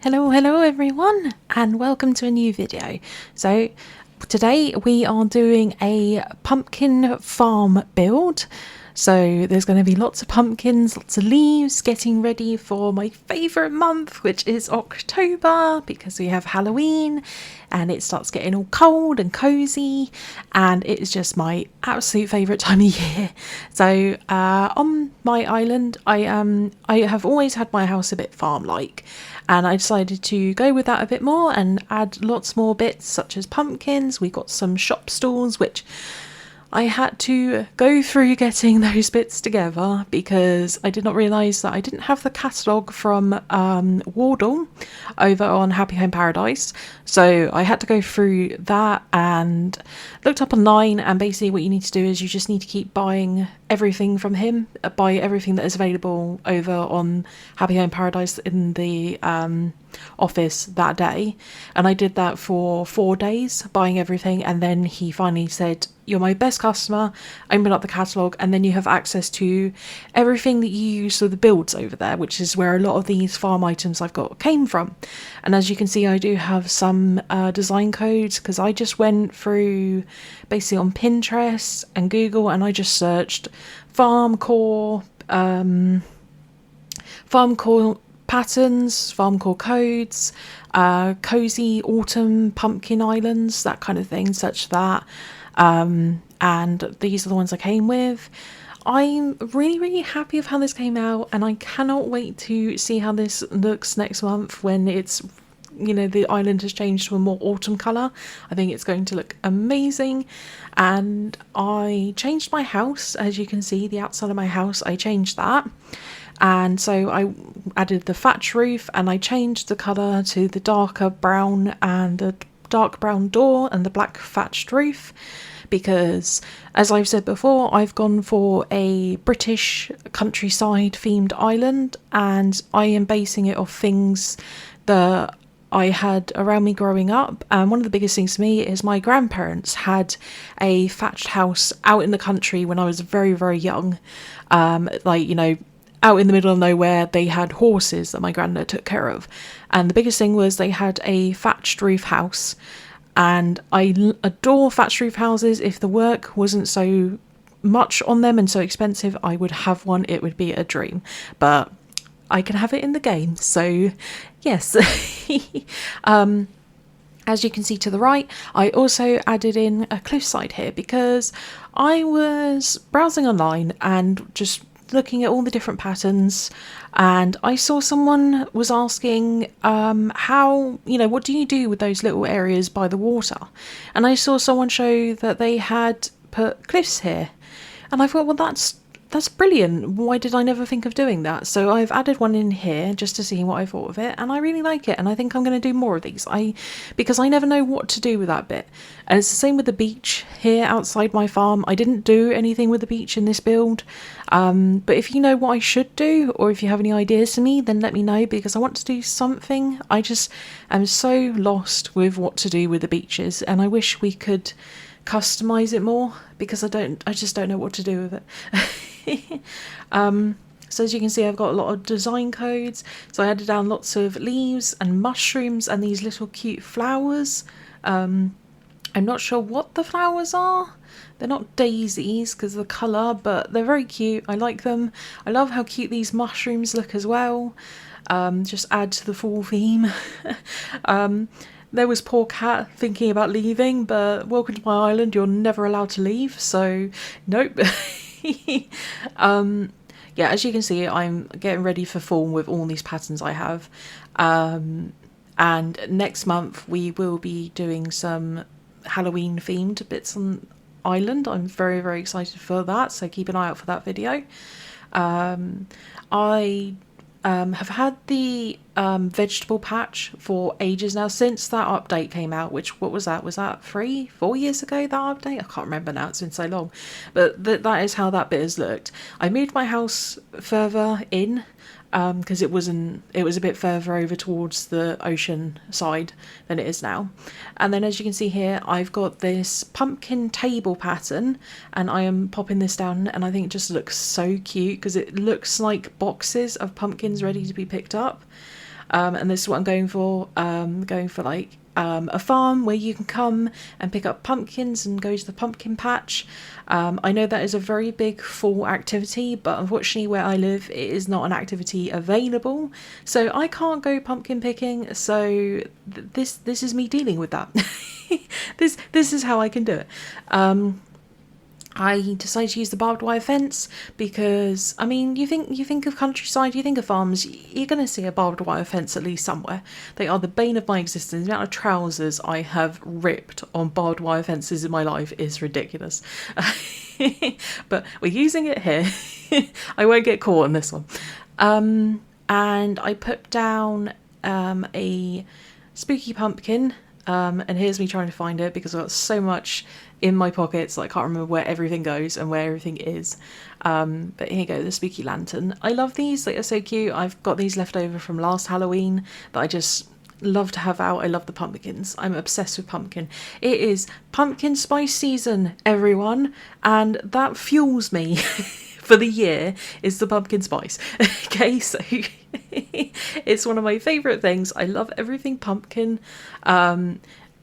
Hello everyone, and welcome to a new video. So today we are doing a pumpkin farm build. So there's going to be lots of pumpkins, lots of leaves, getting ready for my favourite month, which is October, because we have Halloween and it starts getting all cold and cosy, and it is just my absolute favourite time of year. So on my island, I have always had my house a bit farm-like, and I decided to go with that a bit more and add lots more bits such as pumpkins. We got some shop stalls, which I had to go through getting those bits together because I did not realise that I didn't have the catalogue from Wardle over on Happy Home Paradise. So I had to go through that and looked up online, and basically what you need to do is you just need to keep buying everything from him, buy everything that is available over on Happy Home Paradise in the office that day. And I did that for 4 days, buying everything, and then he finally said, "You're my best customer, open up the catalogue and then you have access to everything that you use for the builds over there," which is where a lot of these farm items I've got came from. And as you can see, I do have some design codes, because I just went through basically on Pinterest and Google and I just searched farm core patterns, farm core codes, cozy autumn pumpkin islands, that kind of thing, such that. And these are the ones I came with. I'm really happy with how this came out, and I cannot wait to see how this looks next month when it's, you know, the island has changed to a more autumn colour. I think it's going to look amazing. And I changed my house, as you can see, the outside of my house, I changed that. And so I added the thatch roof, and I changed the colour to the darker brown, and the dark brown door and the black thatched roof, because as I've said before, I've gone for a British countryside themed island, and I am basing it off things that I had around me growing up. And one of the biggest things to me is my grandparents had a thatched house out in the country when I was very young, like, you know, out in the middle of nowhere. They had horses that my granddad took care of, and the biggest thing was they had a thatched roof house. And I adore thatched roof houses. If the work wasn't so much on them and so expensive, I would have one. It would be a dream, but I can have it in the game, so yes. As you can see to the right, I also added in a cliffside here because I was browsing online and just looking at all the different patterns, and I saw someone was asking how, you know, what do you do with those little areas by the water? And I saw someone show that they had put cliffs here, and I thought, well, that's brilliant. Why did I never think of doing that? So I've added one in here just to see what I thought of it, and I really like it, and I think I'm going to do more of these. Because I never know what to do with that bit. And it's the same with the beach here outside my farm. I didn't do anything with the beach in this build, but if you know what I should do, or if you have any ideas for me, then let me know, because I want to do something. I just am so lost with what to do with the beaches, and I wish we could customize it more, because I just don't know what to do with it. So as you can see, I've got a lot of design codes. So I added down lots of leaves and mushrooms and these little cute flowers. I'm not sure what the flowers are. They're not daisies because of the colour, but they're very cute. I like them. I love how cute these mushrooms look as well. Just add to the fall theme. There was poor cat thinking about leaving, but welcome to my island, you're never allowed to leave, so nope. Yeah, as you can see, I'm getting ready for fall with all these patterns I have. And next month we will be doing some Halloween themed bits on island. I'm very excited for that, so keep an eye out for that video. I have had the vegetable patch for ages now, since that update came out, which, what was that? Was that 3-4 years ago, that update? I can't remember now, it's been so long. But that is how that bit has looked. I moved my house further in, because it was a bit further over towards the ocean side than it is now. And then as you can see here, I've got this pumpkin table pattern, and I am popping this down, and I think it just looks so cute because it looks like boxes of pumpkins ready to be picked up. and this is what I'm going for. Going for like a farm where you can come and pick up pumpkins and go to the pumpkin patch. I know that is a very big fall activity, but unfortunately where I live it is not an activity available, so I can't go pumpkin picking. So this is me dealing with that. This is how I can do it. I decided to use the barbed wire fence because, I mean, you think of countryside, you think of farms, you're going to see a barbed wire fence at least somewhere. They are the bane of my existence. The amount of trousers I have ripped on barbed wire fences in my life is ridiculous. But we're using it here. I won't get caught on this one. And I put down a spooky pumpkin. And here's me trying to find it because I've got so much in my pockets that I can't remember where everything goes and where everything is. But here you go, the spooky lantern. I love these, they are so cute. I've got these left over from last Halloween that I just love to have out. I love the pumpkins. I'm obsessed with pumpkin. It is pumpkin spice season, everyone, and that fuels me. For the year is the pumpkin spice. Okay, so it's one of my favourite things. I love everything pumpkin.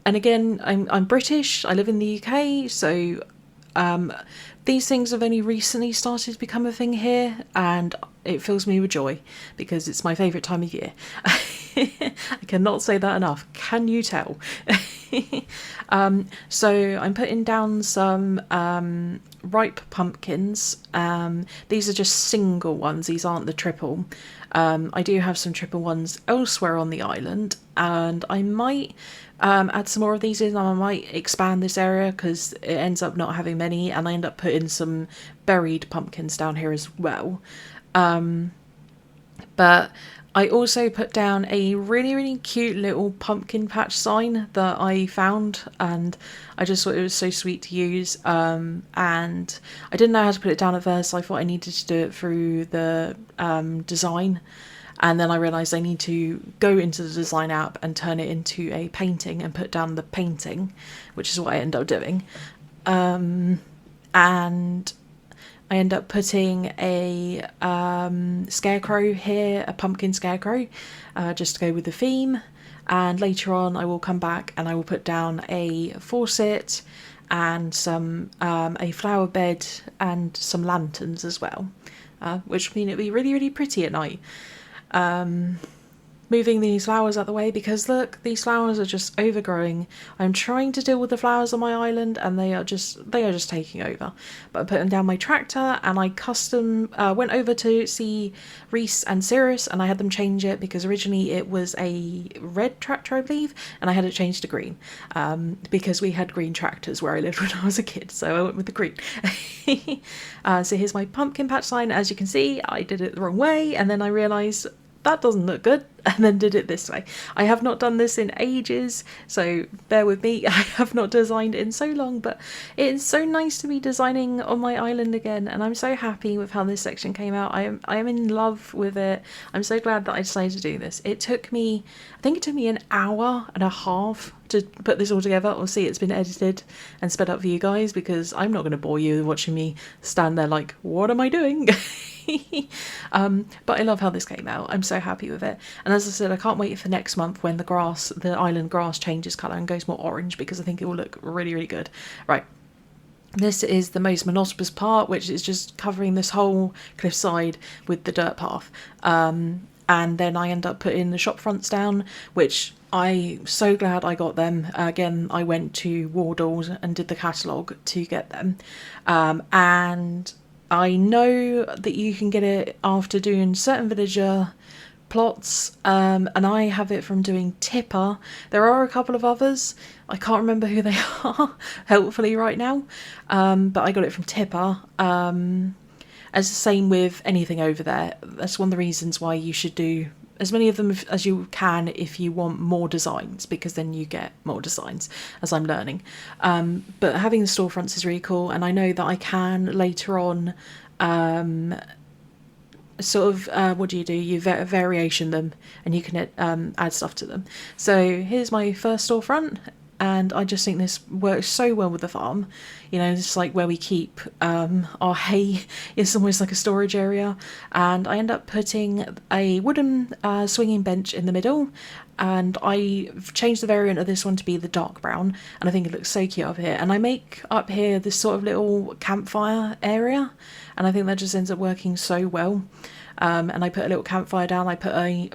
And again, I'm British. I live in the UK, so these things have only recently started to become a thing here, and it fills me with joy because it's my favourite time of year. I cannot say that enough. Can you tell? So I'm putting down some ripe pumpkins. These are just single ones. These aren't the triple. I do have some triple ones elsewhere on the island, and I might add some more of these in. I might expand this area because it ends up not having many, and I end up putting some buried pumpkins down here as well. But I also put down a really cute little pumpkin patch sign that I found, and I just thought it was so sweet to use. And I didn't know how to put it down at first, so I thought I needed to do it through the design. And then I realised I need to go into the design app and turn it into a painting and put down the painting, which is what I end up doing. And I end up putting a scarecrow here, a pumpkin scarecrow, just to go with the theme. And later on I will come back and I will put down a faucet and some a flower bed and some lanterns as well, which will mean it'll be really pretty at night. Moving these flowers out the way because look, these flowers are just overgrowing. I'm trying to deal with the flowers on my island and they are just taking over. But I put them down my tractor and I went over to see Reese and Cirrus and I had them change it because originally it was a red tractor, I believe, and I had it changed to green because we had green tractors where I lived when I was a kid, so I went with the green. So here's my pumpkin patch sign. As you can see, I did it the wrong way and then I realised that doesn't look good, and then did it this way. I have not done this in ages, so bear with me. I have not designed in so long, but it is so nice to be designing on my island again, and I'm so happy with how this section came out. I am in love with it. I'm so glad that I decided to do this. I think it took me an hour and a half to put this all together. Obviously it's been edited and sped up for you guys because I'm not going to bore you watching me stand there like, what am I doing? But I love how this came out. I'm so happy with it, and as I said, I can't wait for next month when the island grass changes colour and goes more orange because I think it will look really good. Right, this is the most monotonous part, which is just covering this whole cliffside with the dirt path, and then I end up putting the shop fronts down, which I'm so glad I got them. Again, I went to Wardle's and did the catalogue to get them, and I know that you can get it after doing certain villager plots, and I have it from doing Tipper. There are a couple of others. I can't remember who they are, helpfully right now, but I got it from Tipper. As the same with anything over there. That's one of the reasons why you should do as many of them as you can if you want more designs, because then you get more designs, as I'm learning. But having the storefronts is really cool, and I know that I can later on what do? You variation them and you can add stuff to them. So here's my first storefront. and I just think this works so well with the farm. You know, it's like where we keep our hay. It's almost like a storage area, and I end up putting a wooden swinging bench in the middle, and I've changed the variant of this one to be the dark brown, and I think it looks so cute up here. And I make up here this sort of little campfire area, and I think that just ends up working so well. And I put a little campfire down. I put a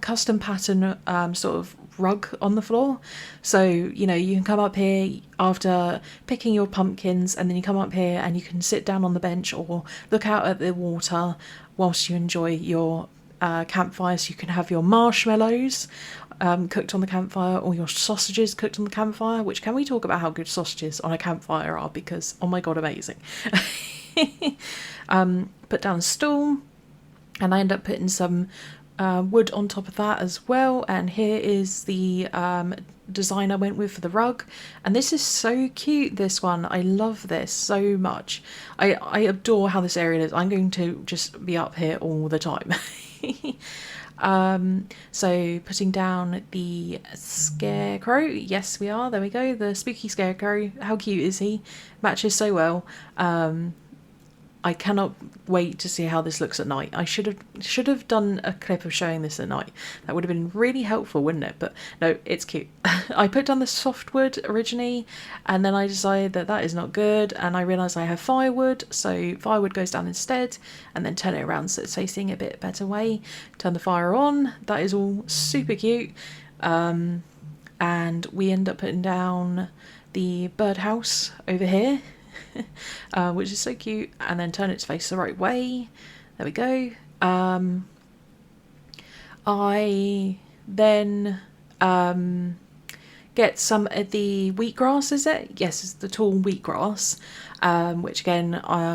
custom pattern sort of rug on the floor, so you know you can come up here after picking your pumpkins, and then you come up here and you can sit down on the bench or look out at the water whilst you enjoy your campfire. So you can have your marshmallows cooked on the campfire, or your sausages cooked on the campfire, which, can we talk about how good sausages on a campfire are, because oh my god, amazing. Put down a stool, and I end up putting some wood on top of that as well. And here is the design I went with for the rug, and this is so cute, this one. I love this so much. I adore how this area is. I'm going to just be up here all the time. So putting down the scarecrow. Yes, we are. There we go. The spooky scarecrow. How cute is he? Matches so well. I cannot wait to see how this looks at night. I should have done a clip of showing this at night. That would have been really helpful, wouldn't it? But no, it's cute. I put down the softwood originally, and then I decided that that is not good, and I realised I have firewood, so firewood goes down instead, and then turn it around so it's facing a bit better way. Turn the fire on. That is all super cute. And we end up putting down the birdhouse over here. Which is so cute, and then turn its face the right way. There we go. I then get some of the wheatgrass, is it? Yes, it's the tall wheatgrass, which again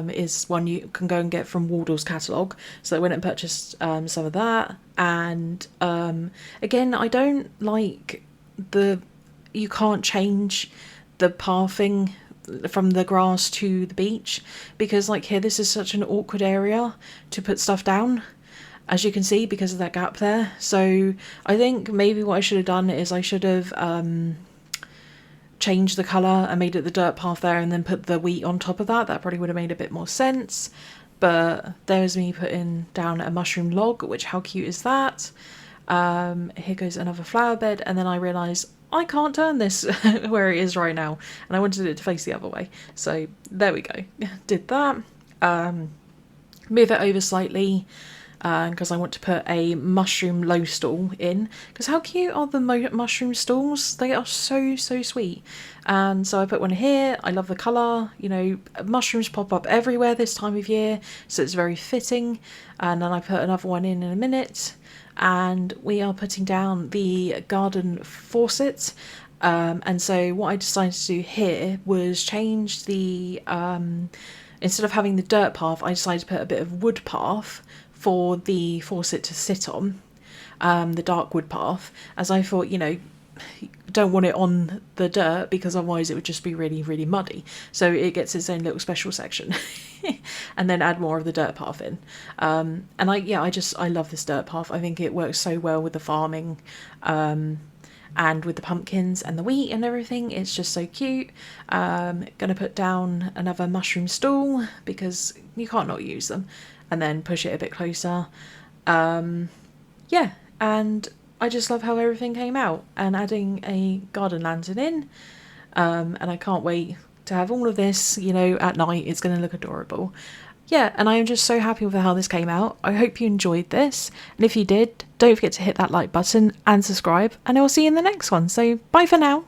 is one you can go and get from Wardell's catalogue. So I went and purchased some of that, and again, I don't like you can't change the pathing from the grass to the beach, because like here, this is such an awkward area to put stuff down, as you can see, because of that gap there. So I think maybe what I should have done is I should have changed the colour and made it the dirt path there, and then put the wheat on top of that. That probably would have made a bit more sense. But there's me putting down a mushroom log, which, how cute is that? Here goes another flower bed, and then I realised I can't turn this where it is right now, and I wanted it to face the other way. So there we go. Did that. Move it over slightly, because I want to put a mushroom low stool in, because how cute are the mushroom stalls? They are so sweet. And so I put one here. I love the colour. You know, mushrooms pop up everywhere this time of year, so it's very fitting. And then I put another one in a minute. And we are putting down the garden faucet, and so what I decided to do here was change the instead of having the dirt path, I decided to put a bit of wood path for the faucet to sit on, the dark wood path, as I thought, you know, don't want it on the dirt because otherwise it would just be really muddy, so it gets its own little special section. And then add more of the dirt path in, and I love this dirt path. I think it works so well with the farming, and with the pumpkins and the wheat and everything. It's just so cute. Gonna put down another mushroom stool because you can't not use them, and then push it a bit closer. Yeah, and I just love how everything came out, and adding a garden lantern in, and I can't wait to have all of this, you know, at night. It's going to look adorable. Yeah, and I am just so happy with how this came out. I hope you enjoyed this, and if you did, don't forget to hit that like button and subscribe, and I will see you in the next one. So bye for now.